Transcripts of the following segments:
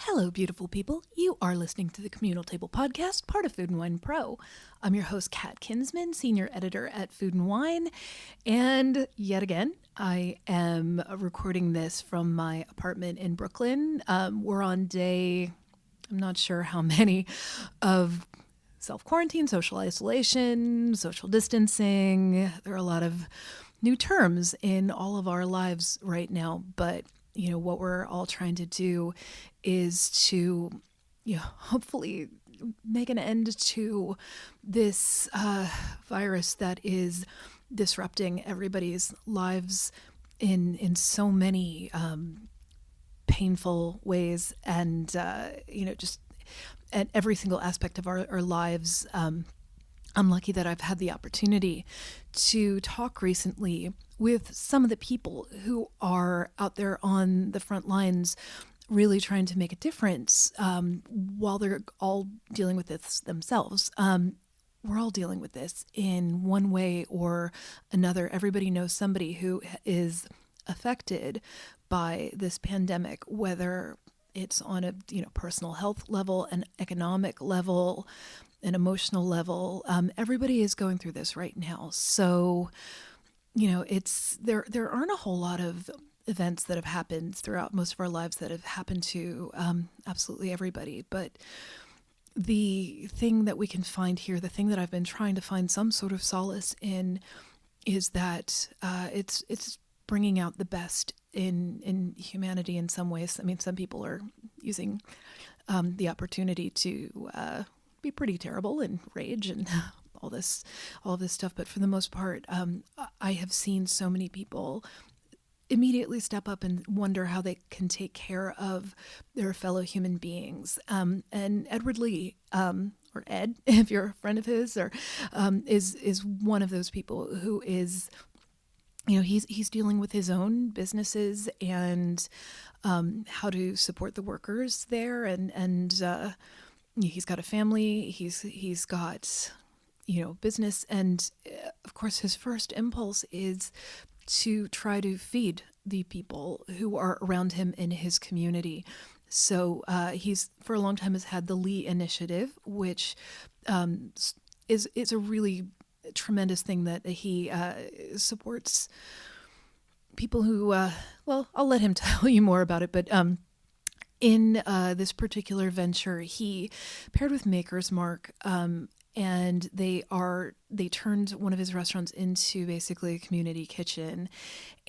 Hello, beautiful people. You are listening to the Communal Table Podcast, part of Food and Wine Pro. I'm your host, Kat Kinsman, senior editor at Food and Wine. And yet again, I am recording this from my apartment in Brooklyn. We're on day, I'm not sure how many, of self-quarantine, social isolation, social distancing. There are a lot of new terms in all of our lives right now, but what we're all trying to do is to, hopefully make an end to this virus that is disrupting everybody's lives in so many painful ways, and just at every single aspect of our lives. I'm lucky that I've had the opportunity to talk recently with some of the people who are out there on the front lines really trying to make a difference while they're all dealing with this themselves. We're all dealing with this in one way or another. Everybody knows somebody who is affected by this pandemic, whether it's on a personal health level, an economic level, an emotional level. Everybody is going through this right now. So, it's there aren't a whole lot of events that have happened throughout most of our lives that have happened to absolutely everybody. But the thing that we can find here, the thing that I've been trying to find some sort of solace in, is that it's bringing out the best in humanity in some ways. I mean, some people are using the opportunity to be pretty terrible and rage and all of this stuff. But for the most part, I have seen so many people immediately step up and wonder how they can take care of their fellow human beings. And Edward Lee, or Ed, if you're a friend of his, or is one of those people who is, he's dealing with his own businesses and how to support the workers there, and he's got a family. He's got business, and of course his first impulse is to try to feed the people who are around him in his community. So he's for a long time has had the Lee Initiative, which is a really tremendous thing that he supports people who well, I'll let him tell you more about it, but in this particular venture, he paired with Maker's Mark, and they turned one of his restaurants into basically a community kitchen,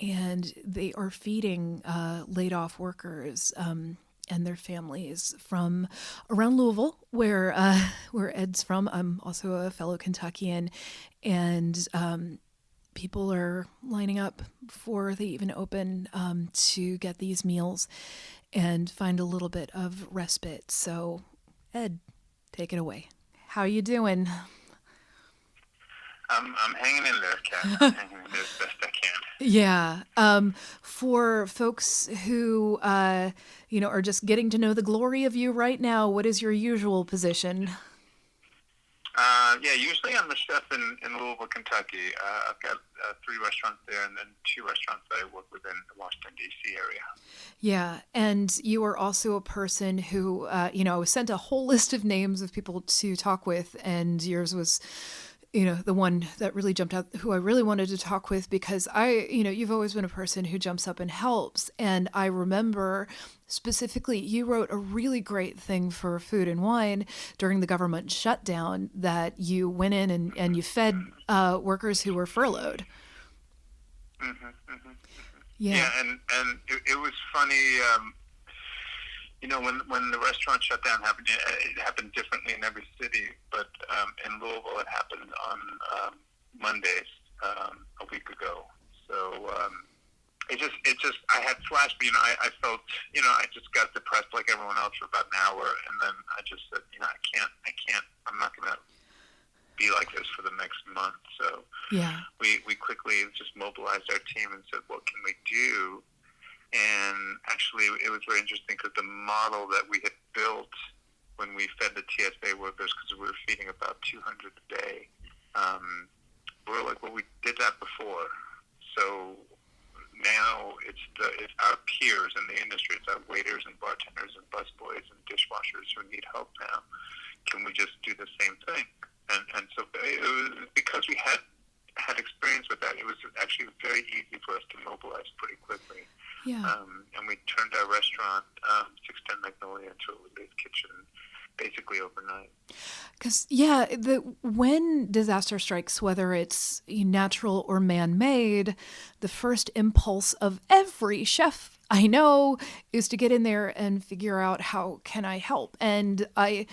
and they are feeding laid off workers and their families from around Louisville, where Ed's from. I'm also a fellow Kentuckian, and people are lining up before they even open to get these meals and find a little bit of respite. So, Ed, take it away. How are you doing? I'm hanging in there, Kat. I'm hanging in there as best I can. Yeah. For folks who, are just getting to know the glory of you right now, what is your usual position? Usually I'm the chef in Louisville, Kentucky. I've got 3 restaurants there, and then 2 restaurants that I work within the Washington, D.C. area. Yeah, and you are also a person who, I was sent a whole list of names of people to talk with, and yours was, the one that really jumped out, who I really wanted to talk with, because you've always been a person who jumps up and helps. And I remember specifically, you wrote a really great thing for Food and Wine during the government shutdown, that you went in and you fed workers who were furloughed. Yeah, and it was funny. When the restaurant shutdown happened, it happened differently in every city. But in Louisville, it happened on Mondays a week ago. So it just I had flashbacks. I felt I just got depressed like everyone else for about an hour, and then I just said I can't. I'm not gonna be like this for the next month. So yeah, we quickly just mobilized our team and said, what can we do? And actually, it was very interesting because the model that we had built when we fed the TSA workers, because we were feeding about 200 a day, we were like, well, we did that before. So now it's our peers in the industry. It's our waiters and bartenders and busboys and And we turned our restaurant, 610 Magnolia, into a Louisville-based kitchen basically overnight. Because, when disaster strikes, whether it's natural or man-made, the first impulse of every chef I know is to get in there and figure out how can I help. And I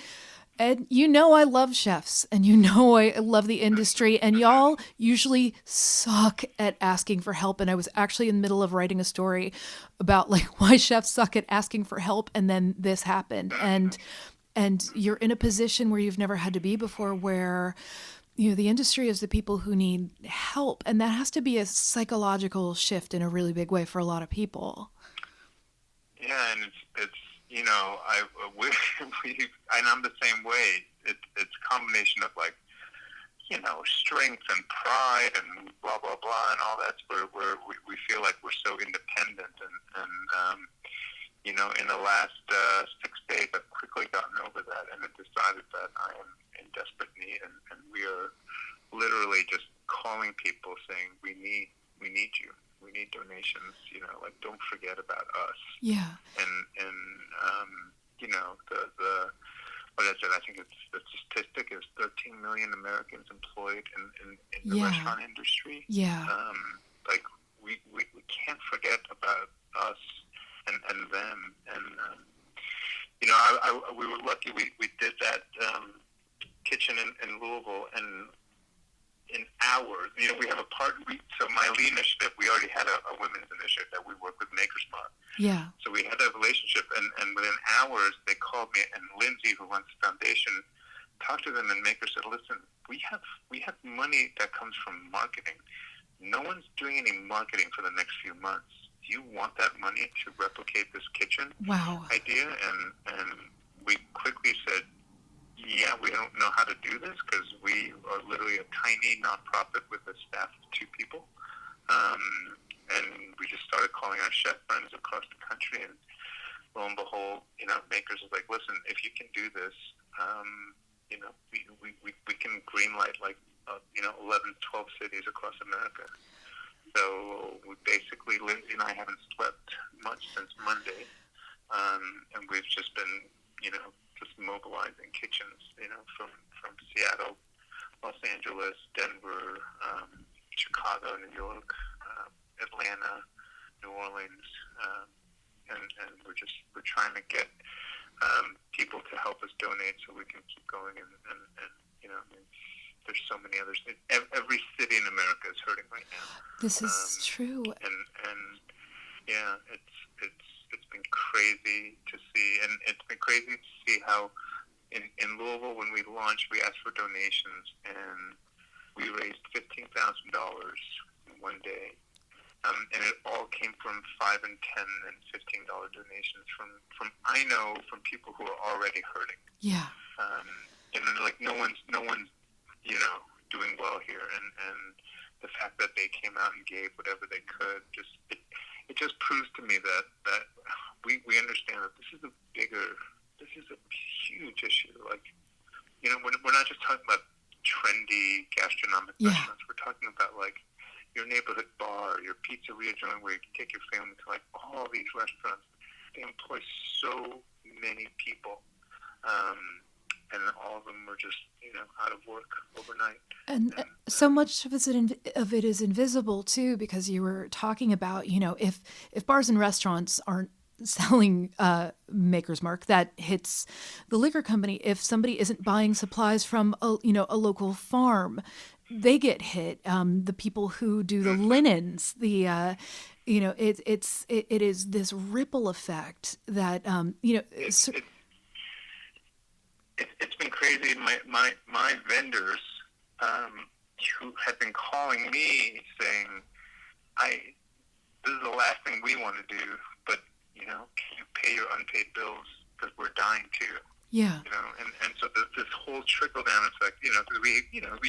love chefs, and I love the industry, and y'all usually suck at asking for help. And I was actually in the middle of writing a story about like why chefs suck at asking for help, and then this happened. And you're in a position where you've never had to be before, where, the industry is the people who need help. And that has to be a psychological shift in a really big way for a lot of people. Yeah, and it's and I'm the same way. It's a combination of like, strength and pride and blah, blah, blah, and all that, where we feel like we're so independent. And in the last 6 days, I've quickly gotten over that and have decided that I am in desperate need, and we are literally just calling people saying, we need you. We need donations, like, don't forget about us. Yeah. And what I said, I think it's the statistic is 13 million Americans employed in the restaurant industry. Yeah. Like, we can't forget about us and them. And, we were lucky. We did that kitchen in Louisville, and in hours, we have a so my lead initiative, we already had a women's initiative that we work with Maker's Mark. Yeah. So we had that relationship, and within hours, they called me, and Lindsay, who runs the foundation, talked to them, and Maker said, listen, we have money that comes from marketing. No one's doing any marketing for the next few months. Do you want that money to replicate this kitchen idea? And we quickly said, yeah, we don't know how to do this because we are literally a tiny nonprofit with a staff of 2 people. And we just started calling our chef friends across the country, and lo and behold, Makers is like, listen, if you can do this, we can greenlight like 11, 12 cities across America. So we basically, Lindsay and I haven't slept much since Monday, and we've just been, just mobilizing kitchens, from Seattle, Los Angeles, Denver, Chicago, New York, Atlanta, New Orleans, and we're trying to get people to help us donate so we can keep going. And there's so many others. Every city in America is hurting right now. This is true. And yeah, it's been crazy to see, and it's been crazy to see how in Louisville, when we launched, we asked for donations, and we raised $15,000 in one day. And it all came from $5 and $10 and $15 donations from people who are already hurting. Yeah. And like no one's doing well here, and the fact that they came out and gave whatever they could it just proves to me that we understand that this is a huge issue. Like, we're not just talking about trendy gastronomic restaurants. We're talking about like your neighborhood bar, your pizzeria joint where you can take your family to, like, all these restaurants. They employ so many people, and all of them are just, out of work overnight. And so much of it is invisible too, because you were talking about, if bars and restaurants aren't selling Maker's Mark, that hits the liquor company. If somebody isn't buying supplies from a local farm, they get hit. The people who do the linens, it is this ripple effect that it's been crazy. My vendors who have been calling me saying, this is the last thing we want to do, but can you pay your unpaid bills because we're dying too. Yeah. And so this whole trickle down effect. We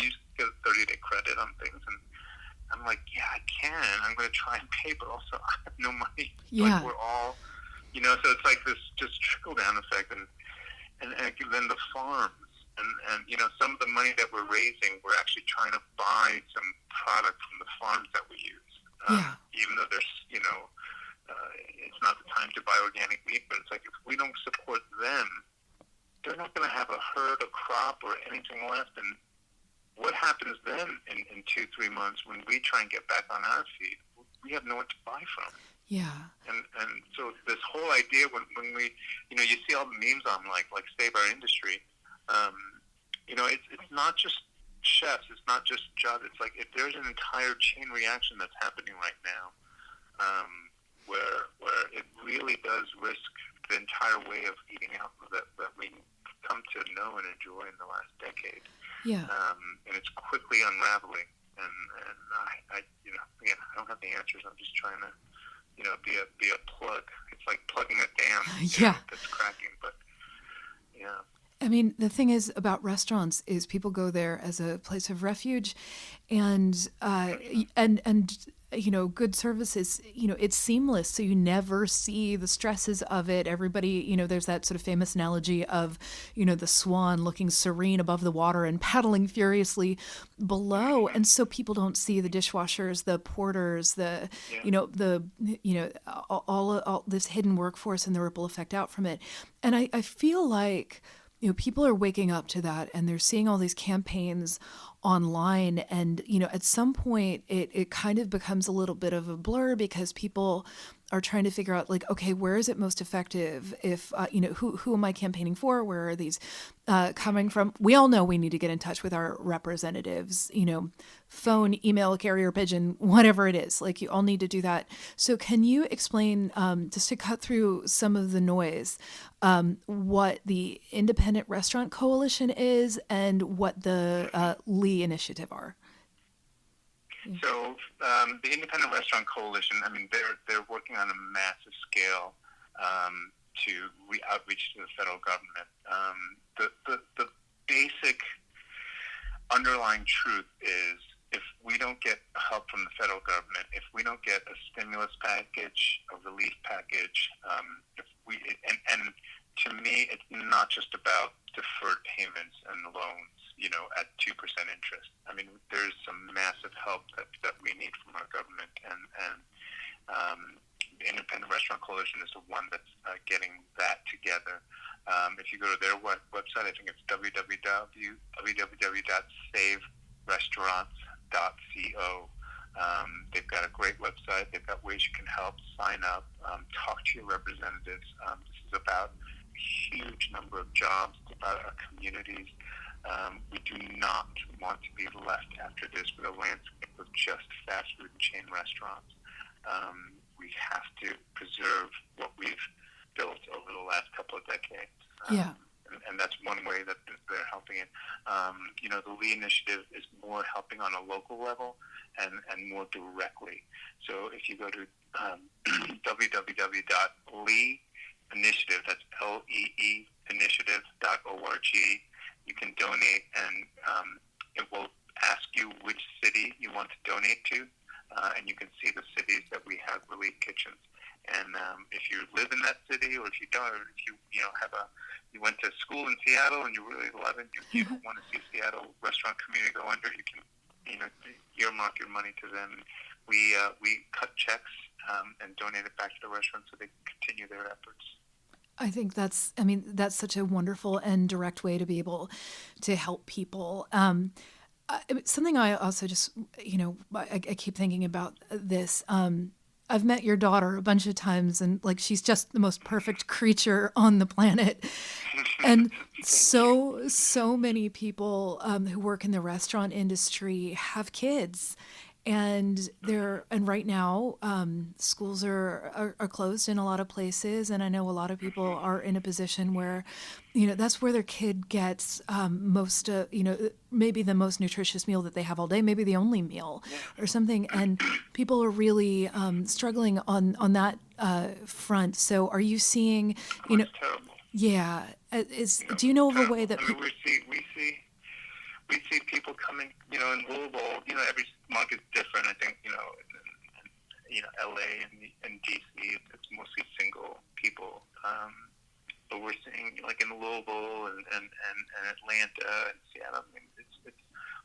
used to get a 30-day credit on things, and I'm like, yeah, I can. I'm going to try and pay, but also I have no money. Yeah. Like, we're all, so it's like this just trickle down effect, and then the farms, and some of the money that we're raising, we're actually trying to buy some product from the farms that we use. Even though there's it's not the time to buy organic meat, but it's like if we don't support them, they're not going to have a herd, a crop, or anything left. And what happens then in 2-3 months when we try and get back on our feet? We have no one to buy from. Yeah. And so this whole idea when we, you see all the memes on like Save Our Industry, it's not just chefs, it's not just jobs. It's like if there's an entire chain reaction that's happening right now, where it really does risk the entire way of eating out that we come to know and enjoy in the last decade. Yeah. And it's quickly unraveling. And I again, I don't have the answers. I'm just trying to, be a plug. It's like plugging a dam that's cracking. But yeah. I mean, the thing is about restaurants is people go there as a place of refuge, and good service is, it's seamless. So you never see the stresses of it. Everybody, there's that sort of famous analogy of, the swan looking serene above the water and paddling furiously below. And so people don't see the dishwashers, the porters, all this hidden workforce and the ripple effect out from it. And I feel like, people are waking up to that, and they're seeing all these campaigns online, and at some point it kind of becomes a little bit of a blur because people are trying to figure out, like, okay, where is it most effective? If who am I campaigning for? Where are these coming from? We all know we need to get in touch with our representatives, phone, email, carrier pigeon, whatever it is. Like, you all need to do that. So can you explain, just to cut through some of the noise, what the Independent Restaurant Coalition is and what the Lee Initiative are? So the Independent Restaurant Coalition, I mean, they're working on a massive scale to outreach to the federal government. The basic underlying truth is if we don't get help from the federal government, if we don't get a stimulus package, a relief package, and to me, it's not just about deferred payments and loans, at 2% interest. I mean, there's some massive help that we need from our government, and the Independent Restaurant Coalition is the one that's getting that together. If you go to their website, I think it's www.saverestaurants.co. They've got a great website. They've got ways you can help, sign up, talk to your representatives. This is about a huge number of jobs. It's about our communities. We do not want to be left after this with a landscape of just fast food and chain restaurants. We have to preserve what we've built over the last couple of decades. And that's one way that they're helping it. The Lee Initiative is more helping on a local level and more directly. So if you go to www.leeinitiative, that's LEE initiative.org, you can donate, and it will ask you which city you want to donate to, and you can see the cities that we have relief kitchens. And if you live in that city, or if you don't, or if you you went to school in Seattle and you really love it, you don't want to see Seattle restaurant community go under, you can earmark your money to them. We cut checks and donate it back to the restaurants so they can continue their efforts. I think that's such a wonderful and direct way to be able to help people. Something I also just, I keep thinking about this. I've met your daughter a bunch of times, and like, she's just the most perfect creature on the planet. And so many people who work in the restaurant industry have kids. And right now, schools are closed in a lot of places, and I know a lot of people are in a position where, that's where their kid gets most, maybe the most nutritious meal that they have all day, maybe the only meal or something. And people are really struggling on that front. So, are you seeing, It's terrible. Yeah, do you know of a way that we see people coming, in Louisville, every month is different. I think, in LA and DC, it's mostly single people. But we're seeing, like, in Louisville and Atlanta and Seattle, I mean, it's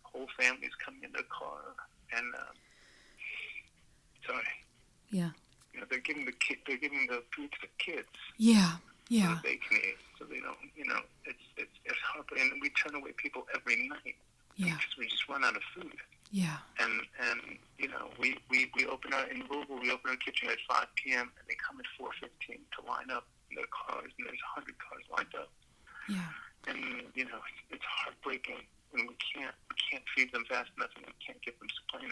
whole families coming in the car. And, sorry. Yeah. they're giving the food to the kids. Yeah. So Yeah. that they can eat, so they don't. It's heartbreaking. And we turn away people every night Yeah. because we just run out of food. Yeah. And we open in Louisville. We open our kitchen at 5 p.m. and they come at 4:15 to line up in their cars, and there's 100 cars lined up. Yeah. And it's heartbreaking, and we can't feed them fast enough, and we can't get them supply.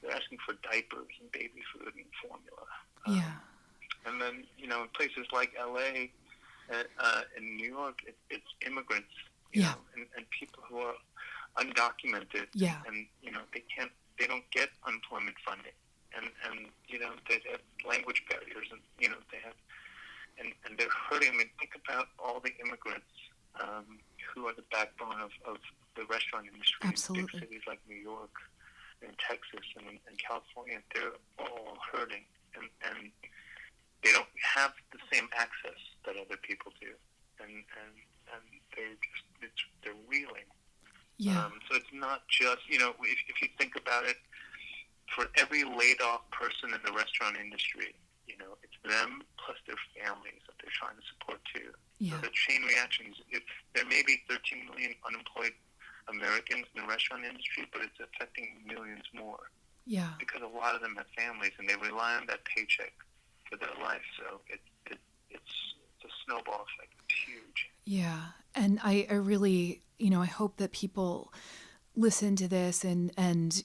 They're asking for diapers and baby food and formula. Yeah. And then in places like L.A. In New York, it's immigrants, Yeah. and people who are undocumented. Yeah. And they don't get unemployment funding, and they have language barriers, and they have and they're hurting. I mean, think about all the immigrants who are the backbone of the restaurant industry. Absolutely. In big cities like New York and Texas and California, they're all hurting, and they don't have the same access that other people do, and they're reeling. Yeah. So it's not just if you think about it, for every laid off person in the restaurant industry, it's them plus their families that they're trying to support too. Yeah. So the chain reactions. If there may be 13 million unemployed Americans in the restaurant industry, but it's affecting millions more. Yeah. Because a lot of them have families and they rely on that paycheck for their life. So it's a snowball effect. It's huge. Yeah. And I really, I hope that people listen to this and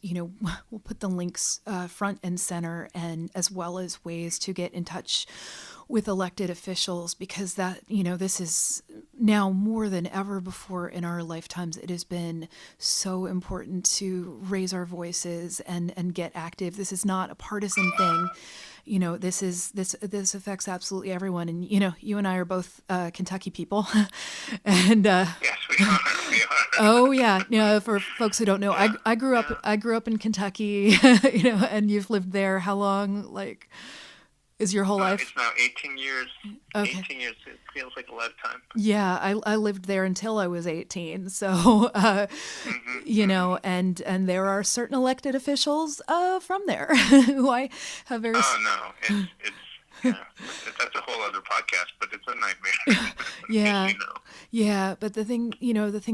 we'll put the links front and center, and as well as ways to get in touch with elected officials, because that, this is now more than ever before in our lifetimes. It has been so important to raise our voices and get active. This is not a partisan thing. This affects absolutely everyone. And, you and I are both Kentucky people. And yes, we are. oh yeah. For folks who don't know, yeah. I grew up in Kentucky, and you've lived there how long? Like, is your whole life? It's now 18 years. Okay. 18 years. It feels like a lifetime. Yeah, I lived there until I was 18. So, and there are certain elected officials from there who I have very. Oh no, that's a whole other podcast, but it's a nightmare. Yeah. Yeah, but the thing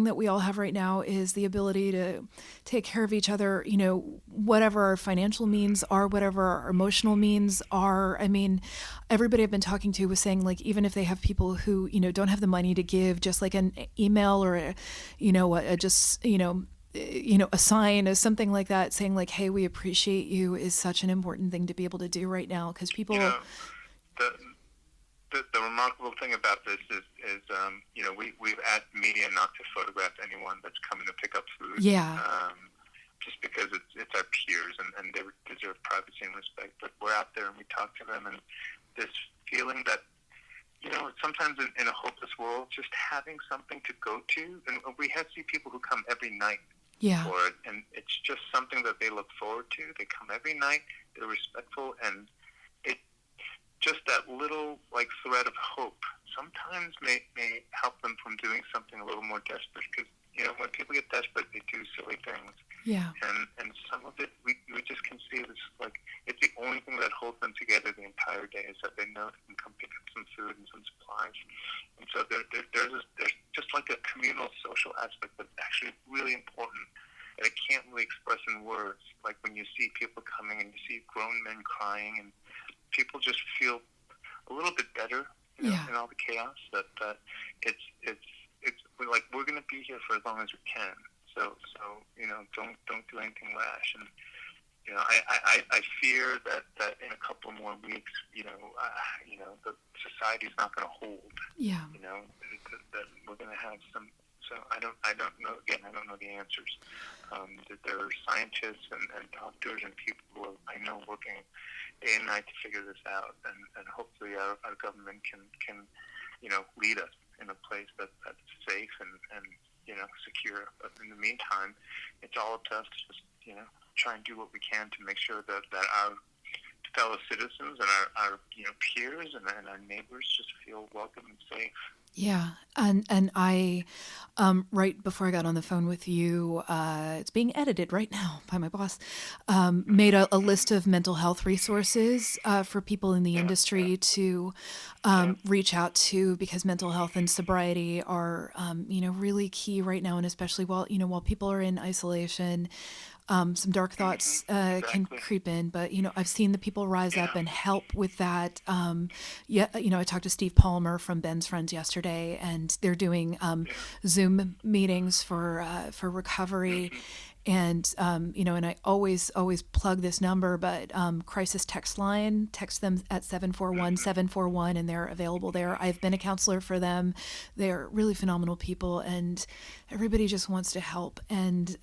that we all have right now is the ability to take care of each other, whatever our financial means are, whatever our emotional means are. I mean, everybody I've been talking to was saying, like, even if they have people who, don't have the money to give, just like an email or a sign or something like that saying, like, hey, we appreciate you, is such an important thing to be able to do right now, because people... The remarkable thing about this is we've asked media not to photograph anyone that's coming to pick up food. Yeah. Just because it's our peers and they deserve privacy and respect. But we're out there and we talk to them, and this feeling that, sometimes in a hopeless world, just having something to go to, and we see people who come every night. Yeah. For it, and it's just something that they look forward to. They come every night. They're respectful, and just that little thread of hope sometimes may help them from doing something a little more desperate, because when people get desperate, they do silly things. Yeah. And some of it we just can see this, it's the only thing that holds them together the entire day, is that they know they can come pick up some food and some supplies. And so there's just like a communal social aspect that's actually really important, and it can't really express in words. Like when you see people coming and you see grown men crying, and people just feel a little bit better, in all the chaos. That it's like, we're going to be here for as long as we can. So don't do anything rash. And I fear that in a couple more weeks, the society's not going to hold. Yeah. That we're going to have some. So I don't know. Again, I don't know the answers. That there are scientists and doctors and people who are, I know, working day and night to figure this out, and hopefully our government can lead us in a place that's safe and secure. But in the meantime, it's all up to us to just try and do what we can to make sure that our fellow citizens and our peers and our neighbors just feel welcome and safe. Yeah, and I, right before I got on the phone with you, it's being edited right now by my boss. Made a list of mental health resources for people in the Yeah, yeah, industry to yeah. reach out to, because mental health and sobriety are really key right now, and especially while people are in isolation. Some dark thoughts can Exactly. creep in, but I've seen the people rise up Yeah, and help with that. Yeah, I talked to Steve Palmer from Ben's Friends yesterday, and they're doing yeah. Zoom meetings for recovery. Hmm. And and I always plug this number, but crisis text line, text them at 741-741, and they're available there. I've been a counselor for them. They're really phenomenal people, and everybody just wants to help. And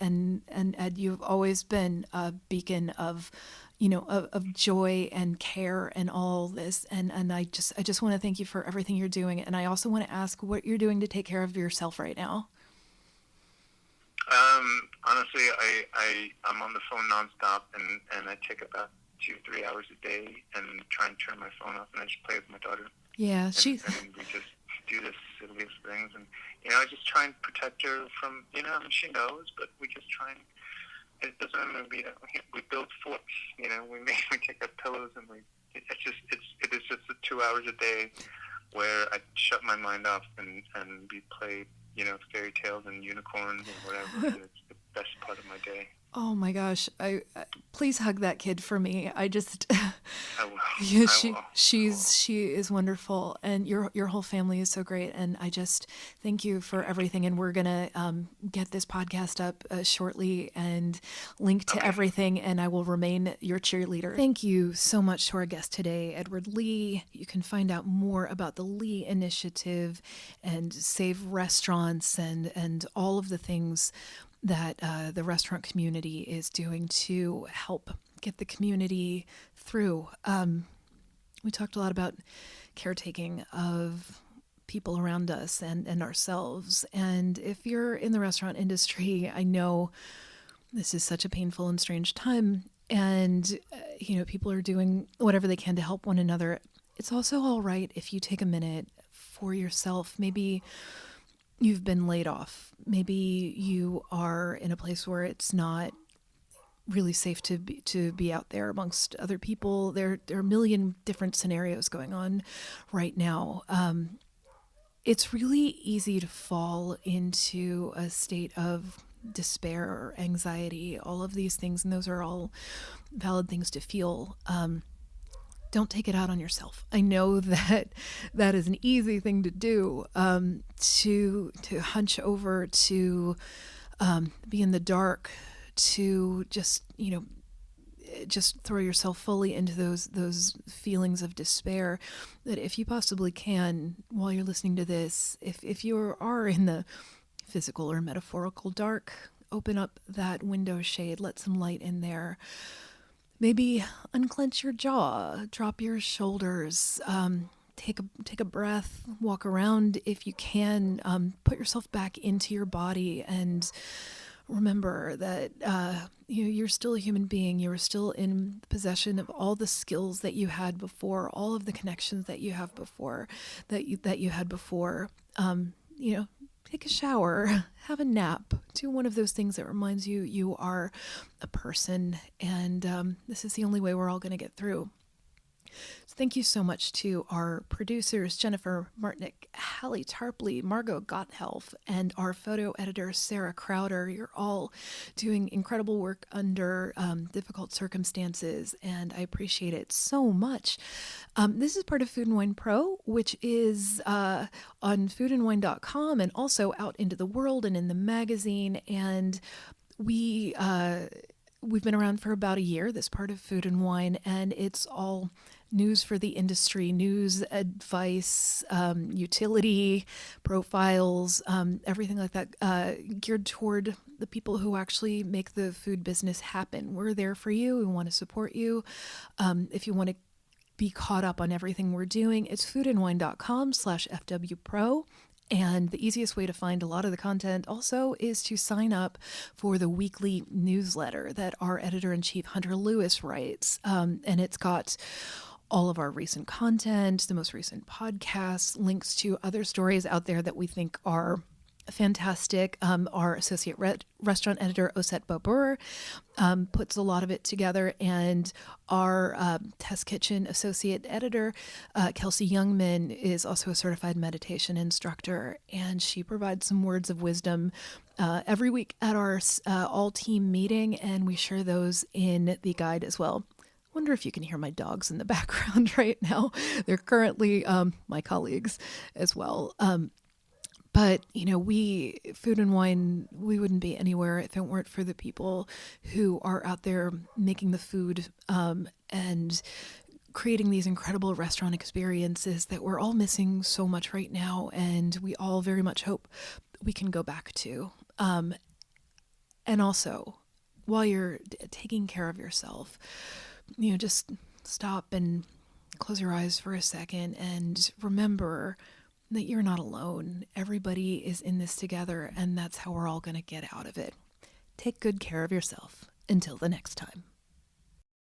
Ed, you've always been a beacon of of joy and care and all this. And I just want to thank you for everything you're doing. And I also want to ask what you're doing to take care of yourself right now. Honestly, I'm on the phone nonstop, and I take about 2-3 hours a day and try and turn my phone off, and I just play with my daughter, Yeah, and she's we just do the silliest things, and I just try and protect her from, I mean, she knows, but we just try and, it doesn't mean we build forts, we take our pillows, and it is just the 2 hours a day where I shut my mind off, and we play, fairy tales and unicorns and whatever, and it's the best part of my day. Oh my gosh! I please hug that kid for me. I just, I will. yeah, I will. she is wonderful, and your whole family is so great. And I just thank you for everything. And we're gonna get this podcast up shortly and link to Okay. everything. And I will remain your cheerleader. Thank you so much to our guest today, Edward Lee. You can find out more about the Lee Initiative and Save Restaurants and all of the things that the restaurant community is doing to help get the community through. We talked a lot about caretaking of people around us and ourselves. And if you're in the restaurant industry, I know this is such a painful and strange time. And, people are doing whatever they can to help one another. It's also all right if you take a minute for yourself. Maybe you've been laid off. Maybe you are in a place where it's not really safe to be out there amongst other people. There are a million different scenarios going on right now. It's really easy to fall into a state of despair or anxiety, all of these things, and those are all valid things to feel. Don't take it out on yourself. I know that that is an easy thing to do, to hunch over, to be in the dark, to just throw yourself fully into those feelings of despair. That if you possibly can, while you're listening to this, if you are in the physical or metaphorical dark, open up that window shade, let some light in there. Maybe unclench your jaw, drop your shoulders, take a breath, walk around if you can, put yourself back into your body, and remember that you're still a human being. You are still in possession of all the skills that you had before, all of the connections that you have before, that you had before. Take a shower, have a nap, do one of those things that reminds you you are a person, and this is the only way we're all going to get through. So thank you so much to our producers, Jennifer Martnick, Hallie Tarpley, Margot Gotthelf, and our photo editor, Sarah Crowder. You're all doing incredible work under difficult circumstances, and I appreciate it so much. This is part of Food and Wine Pro, which is on foodandwine.com and also out into the world and in the magazine. And we've been around for about a year, this part of Food and Wine, and it's all news for the industry, news, advice, utility, profiles, everything like that, geared toward the people who actually make the food business happen. We're there for you. We want to support you. If you want to be caught up on everything we're doing, it's foodandwine.com/FWPro. And the easiest way to find a lot of the content also is to sign up for the weekly newsletter that our editor-in-chief, Hunter Lewis, writes. And it's got all of our recent content, the most recent podcasts, links to other stories out there that we think are fantastic. Our associate restaurant editor, Osset Babur, puts a lot of it together. And our test kitchen associate editor, Kelsey Youngman, is also a certified meditation instructor. And she provides some words of wisdom every week at our all-team meeting. And we share those in the guide as well. Wonder if you can hear my dogs in the background right now. They're currently my colleagues as well. But, Food and Wine, we wouldn't be anywhere if it weren't for the people who are out there making the food and creating these incredible restaurant experiences that we're all missing so much right now. And we all very much hope we can go back to. And also, while you're taking care of yourself, just stop and close your eyes for a second and remember that you're not alone. Everybody is in this together, and that's how we're all going to get out of it. Take good care of yourself. Until the next time.